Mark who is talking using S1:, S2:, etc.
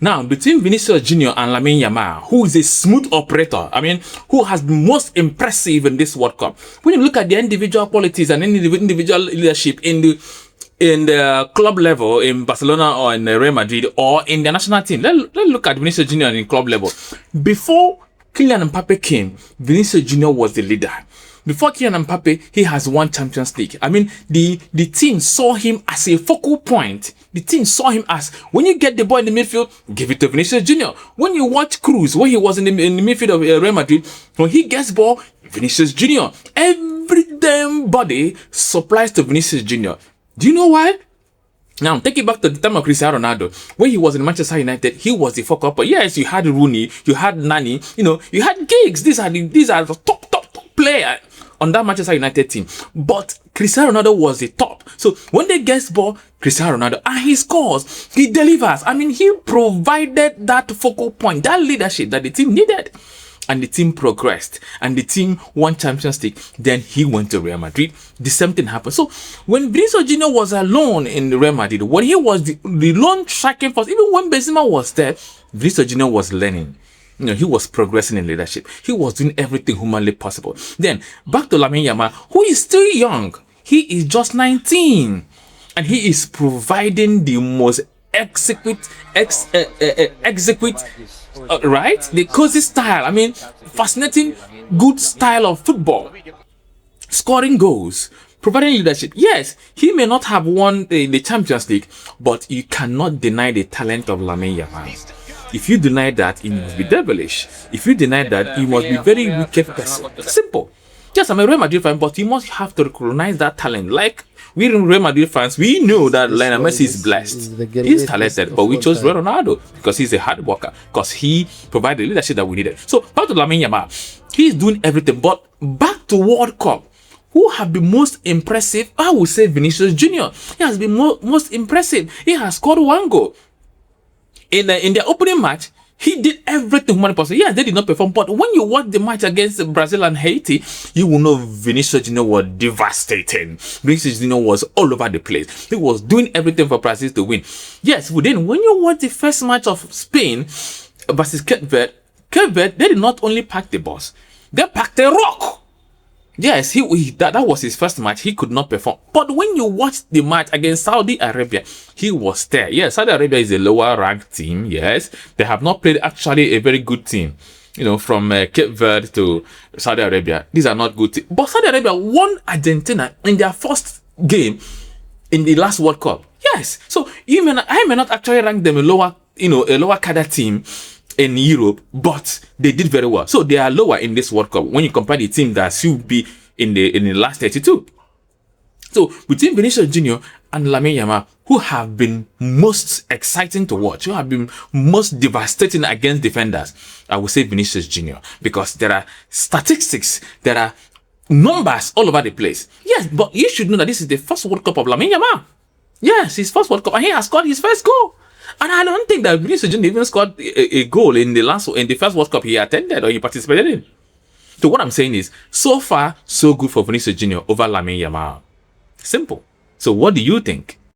S1: Now, between Vinicius Jr. and Lamine Yamal, who is a smooth operator, I mean, who has been most impressive in this World Cup, when you look at the individual qualities and individual leadership in the club level in Barcelona or in Real Madrid or in the national team, let's look at Vinicius Jr. in club level. Before Kylian Mbappe came, Vinicius Jr. was the leader. Before Kylian Mbappe, he has won Champions League. I mean, the team saw him as a focal point. The team saw him as, when you get the ball in the midfield, give it to Vinicius Jr. When you watch Cruz, when he was in the midfield of Real Madrid, when he gets ball, Vinicius Jr. Every damn body supplies to Vinicius Jr. Do you know why? Now, take it back to the time of Cristiano Ronaldo. When he was in Manchester United, he was the focal point. Yes, you had Rooney, you had Nani, you had Giggs. These are the top player on that Manchester United team. But Cristiano Ronaldo was the top. So when they get ball, Cristiano Ronaldo, and he scores, he delivers. I mean, he provided that focal point, that leadership that the team needed. And the team progressed, and the team won Champions League. Then he went to Real Madrid. The same thing happened. So when Vinicius Jr. was alone in Real Madrid, when he was the lone striking force, even when Benzema was there, Vinicius Jr. was learning. He was progressing in leadership. He was doing everything humanly possible. Then back to Lamine Yamal, who is still young. He is just 19, and he is providing the most right? The cozy style. I mean, fascinating, good style of football. Scoring goals, providing leadership. Yes, he may not have won the Champions League, but you cannot deny the talent of Lamine Yamal. If you deny that, you must be devilish. If you deny that, you must be very wicked person. Simple. Yes, I'm a Real Madrid fan, but you must have to recognize that talent. Like, we Real Madrid fans, we know that Lionel Messi is blessed. He's talented, but we chose Ronaldo because he's a hard worker, because he provided the leadership that we needed. So, back to Lamine Yamal. He's doing everything, but back to World Cup. Who have been most impressive? I would say Vinicius Jr. He has been most impressive. He has scored 1 goal. In the opening match, he did everything humanly possible. Yes, they did not perform, but when you watch the match against Brazil and Haiti, you will know Vinicius Jr. was devastating. Vinicius Jr. was all over the place. He was doing everything for Brazil to win. Yes, when you watch the first match of Spain versus Cape Verde, they did not only pack the bus, they packed a rock. Yes, that was his first match. He could not perform. But when you watch the match against Saudi Arabia, he was there. Yes, Saudi Arabia is a lower ranked team. Yes, they have not played actually a very good team. From Cape Verde to Saudi Arabia, these are not good teams. But Saudi Arabia won Argentina in their first game in the last World Cup. Yes, so I may not actually rank them a lower cadre team in Europe, but they did very well. So they are lower in this World Cup when you compare the team that should be in the last 32. So between Vinicius Jr. and Lamine Yamal, who have been most exciting to watch, who have been most devastating against defenders, I would say Vinicius Jr. because there are statistics, there are numbers all over the place. Yes, but you should know that this is the first World Cup of Lamine Yamal. Yes, his first World Cup, and he has scored his first goal. And I don't think that Vinicius Jr. even scored a goal in the first World Cup he attended or he participated in. So what I'm saying is, so far, so good for Vinicius Jr. over Lamine Yamal. Simple. So what do you think?